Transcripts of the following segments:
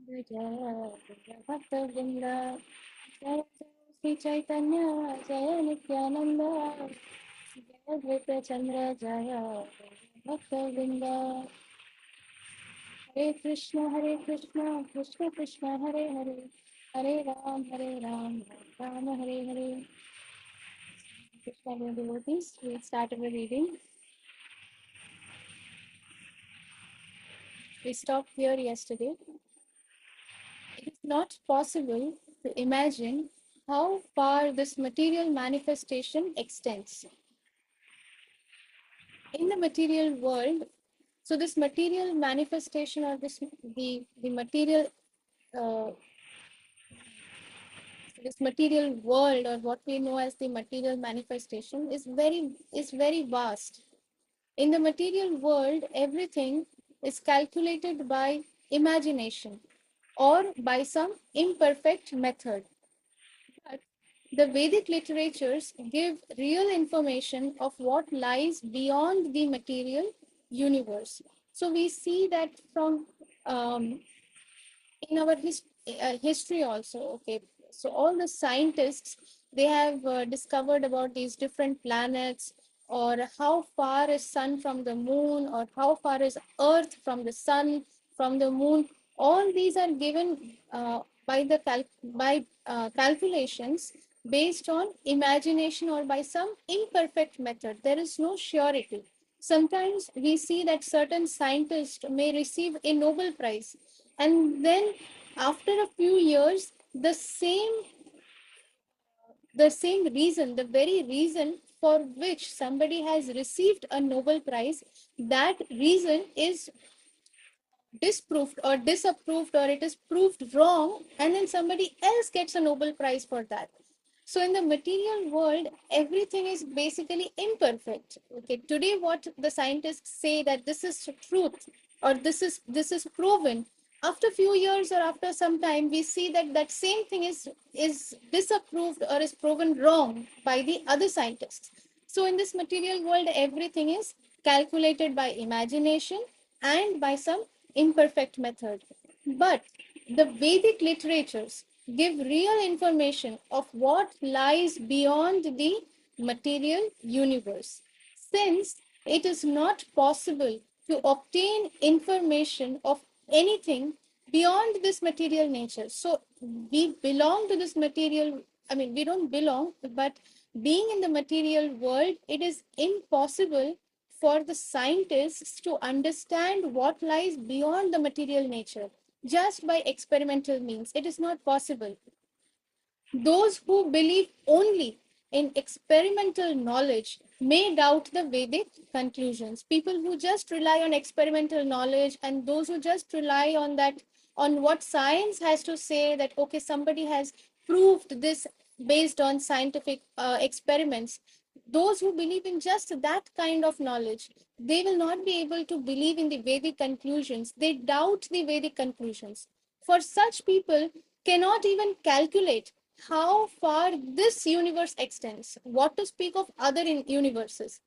Jaya Jaya Bhakta Vrinda, Jaya Jaya Sri Chaitanya, Jaya Nityananda, Jaya Dvaita Chandra, Jaya Bhakta Vrinda. Hare Krishna, Krishna Krishna, Hare Hare, Hare Ram, Ram Hare Hare. Krishna devotees, we start our reading. We stopped here yesterday. It is not possible to imagine how far this material manifestation extends. In the material world, so this material manifestation or the material uh, this material world or what we know as the material manifestation is very vast. In the material world, everything is calculated by imagination or by some imperfect method. But the Vedic literatures give real information of what lies beyond the material universe. So we see that from um, in our history also. Okay, so all the scientists, they have discovered about these different planets, or how far is sun from the moon, or how far is earth from the sun, from the moon. All these are given by calculations based on imagination or by some imperfect method. There is no surety. Sometimes we see that certain scientists may receive a Nobel Prize, and then after a few years, the same reason, the very reason for which somebody has received a Nobel Prize, that reason is disproved or disapproved, or it is proved wrong, and then somebody else gets a Nobel Prize for that. So in the material world, everything is basically imperfect. Okay, today what the scientists say that this is truth, or this is proven. After few years or after some time, we see that that same thing is disapproved or is proven wrong by the other scientists. So in this material world, everything is calculated by imagination and by some imperfect method. But the Vedic literatures give real information of what lies beyond the material universe. Since it is not possible to obtain information of anything beyond this material nature. So we belong to this material, I mean, we don't belong, but being in the material world, it is impossible for the scientists to understand what lies beyond the material nature just by experimental means. It is not possible. Those who believe only in experimental knowledge may doubt the Vedic conclusions. People who just rely on experimental knowledge, and those who just rely on that, on what science has to say, that okay, somebody has proved this based on scientific experiments. Those who believe in just that kind of knowledge, they will not be able to believe in the Vedic conclusions. They doubt the Vedic conclusions. For such people, cannot even calculate how far this universe extends, what to speak of other universes,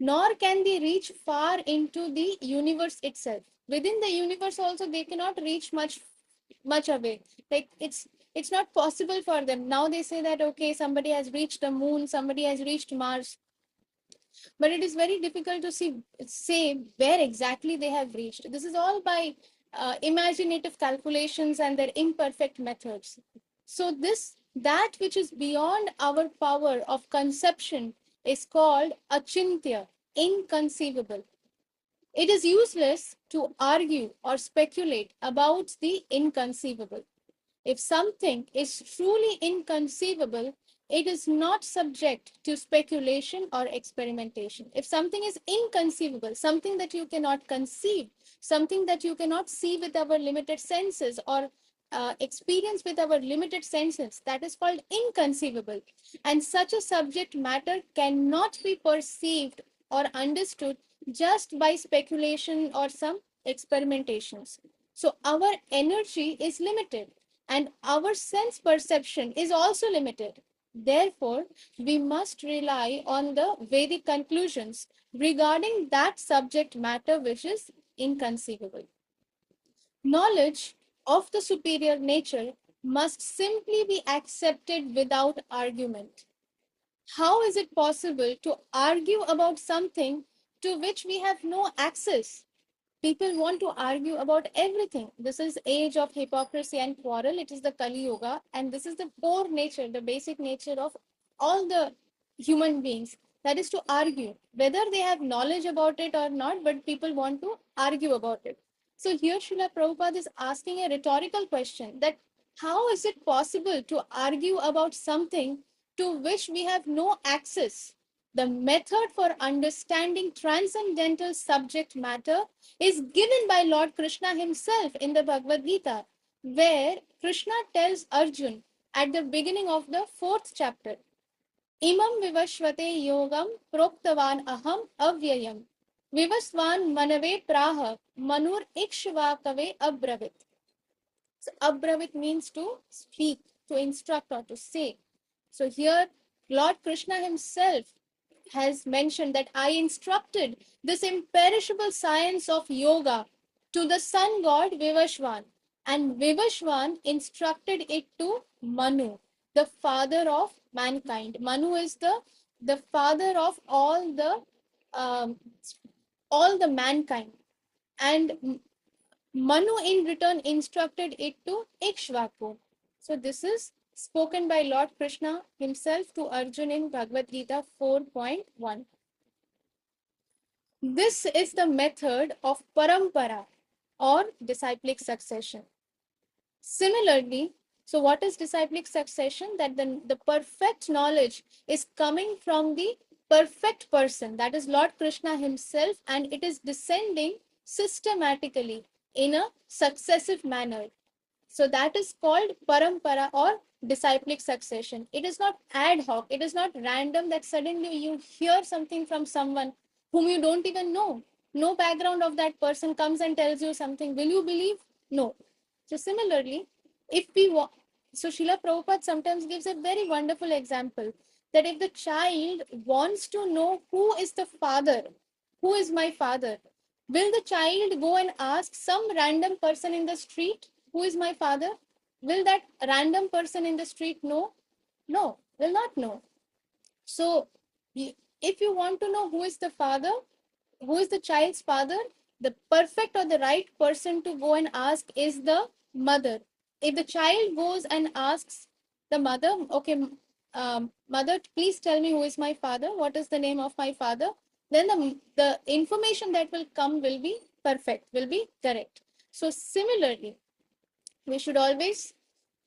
nor can they reach far into the universe itself. Within the universe also, they cannot reach much away. Like it's not possible for them. Now they say that okay, somebody has reached the moon, somebody has reached Mars, but it is very difficult to say where exactly they have reached. This is all by imaginative calculations and their imperfect methods. So this, that which is beyond our power of conception, is called achintya, inconceivable. It is useless to argue or speculate about the inconceivable. If something is truly inconceivable, it is not subject to speculation or experimentation. If something is inconceivable, something that you cannot conceive, something that you cannot see with our limited senses, or experience with our limited senses, that is called inconceivable. And such a subject matter cannot be perceived or understood just by speculation or some experimentations. So our energy is limited, and our sense perception is also limited. Therefore, we must rely on the Vedic conclusions regarding that subject matter which is inconceivable. Knowledge of the superior nature must simply be accepted without argument. How is it possible to argue about something to which we have no access? People want to argue about everything. This is age of hypocrisy and quarrel. It is the Kali Yuga, and this is the core nature, the basic nature of all the human beings. That is to argue, whether they have knowledge about it or not, but people want to argue about it. So here Srila Prabhupada is asking a rhetorical question that how is it possible to argue about something to which we have no access? The method for understanding transcendental subject matter is given by Lord Krishna himself in the Bhagavad Gita, where Krishna tells Arjun at the beginning of the 4th chapter, Imam vivashvate yogam proktavan aham avyayam. Vivasvan manave praha manur ikshvakave abravit. So abravit means to speak, to instruct, or to say. So here, Lord Krishna himself has mentioned that I instructed this imperishable science of yoga to the sun god Vivashvan, and Vivashvan instructed it to Manu, the father of mankind. Manu is the father of um, all the mankind, and Manu in return instructed it to Ikshvaku. So this is spoken by Lord Krishna himself to Arjun in Bhagavad Gita 4.1. This is the method of parampara or disciplic succession. Similarly, so what is disciplic succession? That the perfect knowledge is coming from the perfect person, that is Lord Krishna himself, and it is descending systematically in a successive manner. So that is called parampara or disciplic succession. It is not ad hoc, it is not random that suddenly you hear something from someone whom you don't even know. No background of that person comes and tells you something. Will you believe? No. So similarly, if we so Srila Prabhupada sometimes gives a very wonderful example that if the child wants to know who is the father, who is my father, will the child go and ask some random person in the street, who is my father? Will that random person in the street know? No, will not know. So, if you want to know who is the father, who is the child's father, the perfect or the right person to go and ask is the mother. If the child goes and asks the mother, okay, mother, please tell me who is my father, what is the name of my father, then the information that will come will be perfect, will be correct. So, similarly, we should always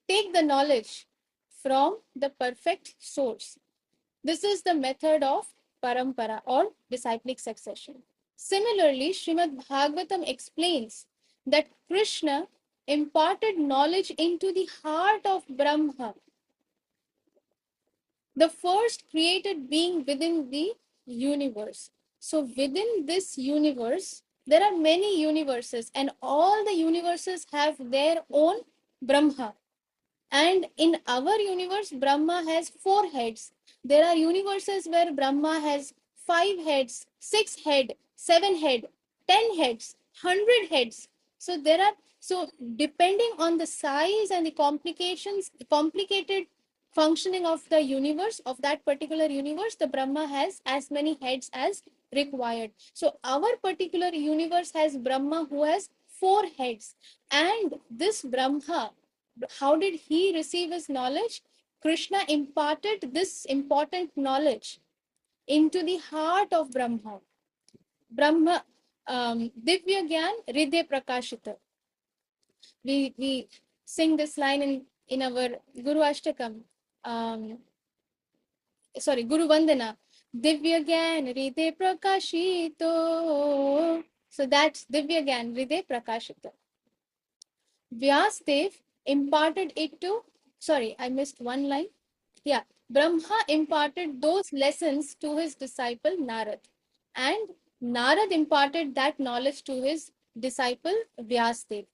take the knowledge from the perfect source. This is the method of parampara or disciplic succession. Similarly, Srimad Bhagavatam explains that Krishna imparted knowledge into the heart of Brahma, the first created being within the universe. So, within this universe, there are many universes, and all the universes have their own Brahma. And in our universe, Brahma has 4 heads. There are universes where Brahma has 5 heads, 6 head, 7 head, 10 heads, 100 heads. So there are depending on the size and the complicated functioning of the universe, of that particular universe, the Brahma has as many heads as required. So our particular universe has Brahma who has 4 heads, and this Brahma, how did he receive his knowledge? Krishna imparted this important knowledge into the heart of Brahma. Brahma, Divya Gyan Hridaya Prakashita. We sing this line in our Guru Ashtakam. Guru Vandana. Divya Gyan Hridaya Prakashito. So that's Divya Gyan Hridaya Prakashita. Vyasdev imparted it to, I missed one line. Yeah, Brahma imparted those lessons to his disciple Narad, and Narad imparted that knowledge to his disciple Vyasdev.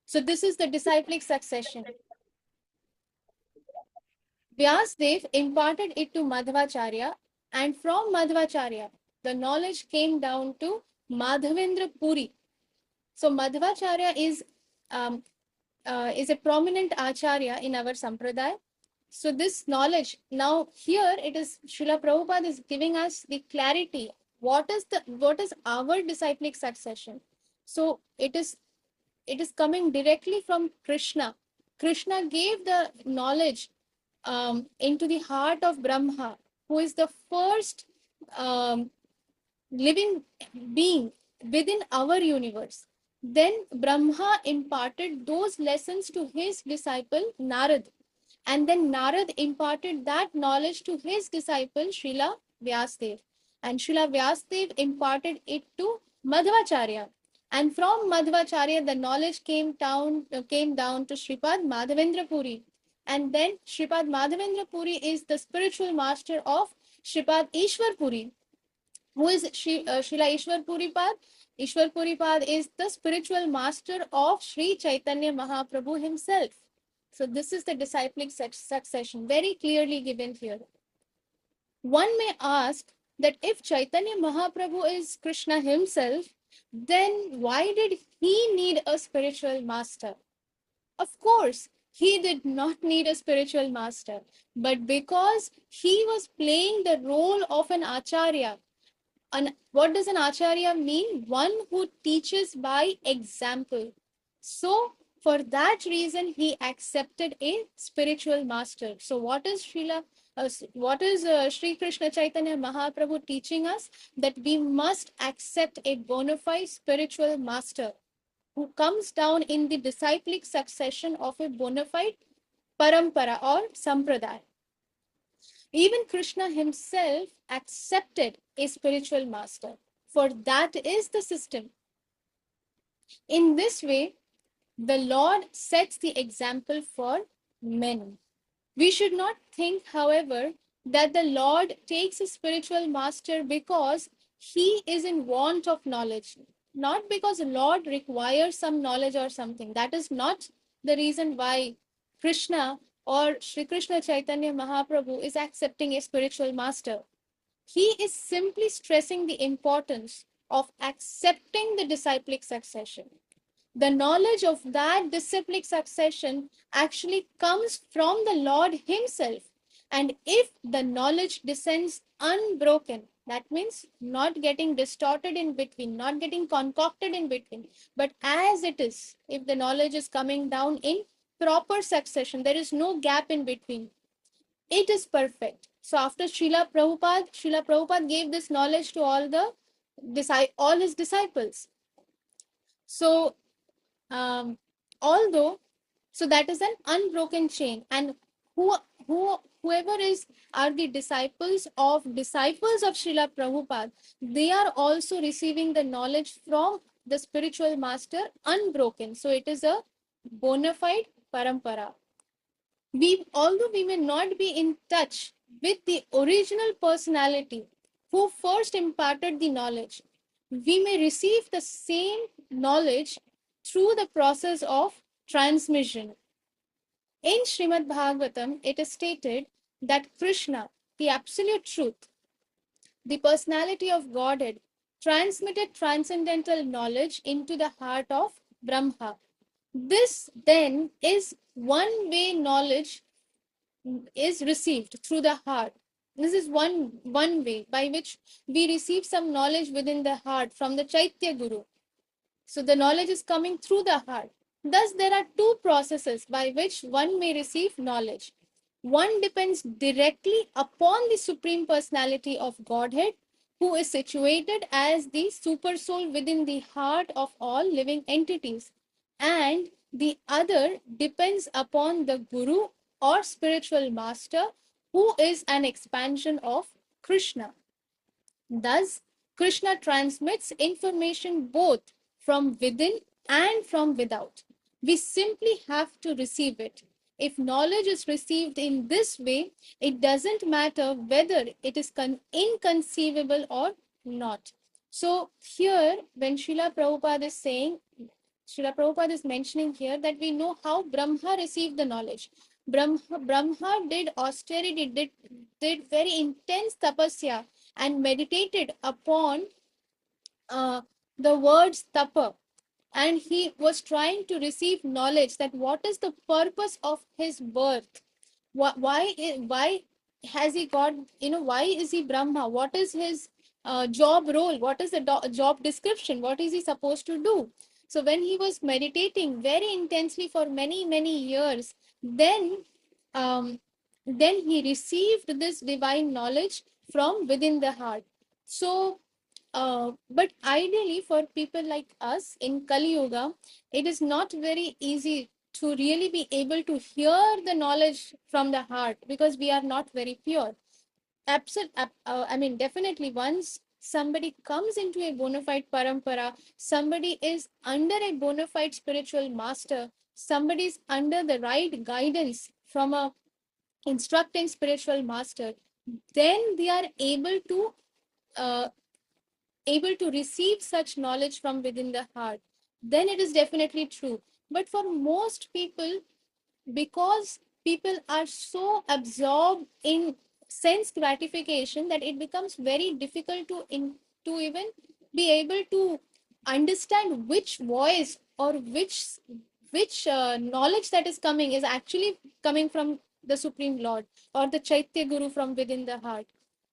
So this is the disciplic succession. Vyasdev imparted it to Madhvacharya, and from Madhvacharya, the knowledge came down to Madhavendra Puri. So Madhvacharya is is a prominent acharya in our sampradaya. So this knowledge, now here it is Srila Prabhupada is giving us the clarity. What is our disciplic succession? So it is coming directly from Krishna. Krishna gave the knowledge into the heart of Brahma, who is the first um, living being within our universe. Then Brahma imparted those lessons to his disciple Narad, and then Narad imparted that knowledge to his disciple Srila Vyasdev. And Srila Vyasdev imparted it to Madhvacharya. And from Madhvacharya, the knowledge came down to Sripad Madhavendra Puri. And then Sripad Madhavendra Puri is the spiritual master of Sripad Ishwar Puri. Who is Srila Ishwar Puri Pad? Ishwar Puri Pad is the spiritual master of Sri Chaitanya Mahaprabhu himself. So this is the disciplic succession, very clearly given here. One may ask that if Chaitanya Mahaprabhu is Krishna himself, then why did he need a spiritual master? Of course, he did not need a spiritual master, but because he was playing the role of an acharya. What does an acharya mean? One who teaches by example. So, for that reason, he accepted a spiritual master. So, what is Sri Krishna Chaitanya Mahaprabhu teaching us? That we must accept a bona fide spiritual master who comes down in the disciplic succession of a bona fide parampara or sampradaya. Even Krishna himself accepted a spiritual master, for that is the system. In this way, the Lord sets the example for men. We should not think, however, that the Lord takes a spiritual master because he is in want of knowledge. Not because the Lord requires some knowledge or something. That is not the reason why Krishna or Sri Krishna Chaitanya Mahaprabhu is accepting a spiritual master. He is simply stressing the importance of accepting the disciplic succession. The knowledge of that disciplic succession actually comes from the Lord himself. And if the knowledge descends unbroken, that means not getting distorted in between, not getting concocted in between, but as it is, if the knowledge is coming down in proper succession, there is no gap in between, it is perfect. So after Srila Prabhupada gave this knowledge to all his disciples. So um, although so that is an unbroken chain, and whoever is are the disciples of Srila Prabhupada, they are also receiving the knowledge from the spiritual master unbroken. So it is a bona fide parampara. Although we may not be in touch with the original personality who first imparted the knowledge, we may receive the same knowledge through the process of transmission. In Srimad Bhagavatam, it is stated that Krishna, the absolute truth, the personality of Godhead, transmitted transcendental knowledge into the heart of Brahma. This then is one way knowledge is received through the heart. This is one way by which we receive some knowledge within the heart from the Chaitya Guru. So the knowledge is coming through the heart. Thus, there are two processes by which one may receive knowledge. One depends directly upon the Supreme Personality of Godhead, who is situated as the super soul within the heart of all living entities. And the other depends upon the Guru or spiritual master, who is an expansion of Krishna. Thus, Krishna transmits information both from within and from without. We simply have to receive it. If knowledge is received in this way, it doesn't matter whether it is inconceivable or not. So, here, when Srila Prabhupada is saying, Srila Prabhupada is mentioning here that we know how Brahma received the knowledge. Brahma did austerity, did very intense tapasya and meditated upon the words tapa. and he was trying to receive knowledge that what is the purpose of his birth. Why has he got, why is he Brahma, what is his job role, what is the job description, what is he supposed to do. So when he was meditating very intensely for many years, then um, then he received this divine knowledge from within the heart. So but ideally, for people like us in Kali Yuga, it is not very easy to really be able to hear the knowledge from the heart because we are not very pure. I mean, definitely, once somebody comes into a bona fide parampara, somebody is under a bona fide spiritual master, somebody is under the right guidance from a instructing spiritual master, then they are uh, able to receive such knowledge from within the heart, then it is definitely true. But for most people, because people are so absorbed in sense gratification that it becomes very difficult to even be able to understand which voice or which knowledge that is coming is actually coming from the Supreme Lord or the Chaitya Guru from within the heart.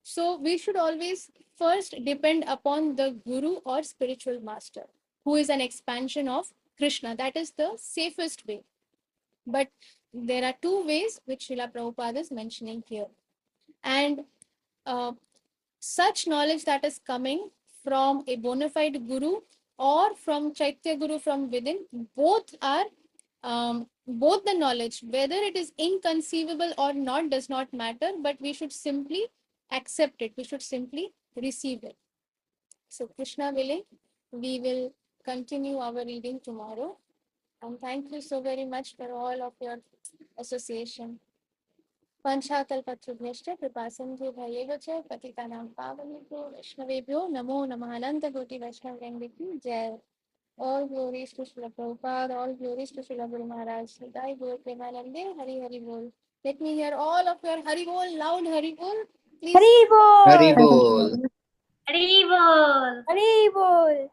So we should always first depend upon the Guru or spiritual master, who is an expansion of Krishna. That is the safest way. But there are two ways which Srila Prabhupada is mentioning here. And uh, such knowledge that is coming from a bona fide guru or from Chaitya Guru from within, both the knowledge, whether it is inconceivable or not, does not matter, but we should simply accept it. We should simply receive it. So, Krishna willing, we will continue our reading tomorrow. And thank you so very much for all of your association. वंशाकल्पतरुभ्यश्च कृपासिन्धुभ्यैव च पतितानां पावनेभ्यो वैष्णवेभ्यो नमो नमः अनन्तकोटि वैष्णववृन्द की जय. All glories to Srila Prabhupada, all glories to Srila Guru Maharaj. Jai Guru Premanande, Hari Hari Bol. Let me hear all of your Hari Bol, loud Hari Bol. Please. Hari बोल हरि बोल हरि बोल हरि बोल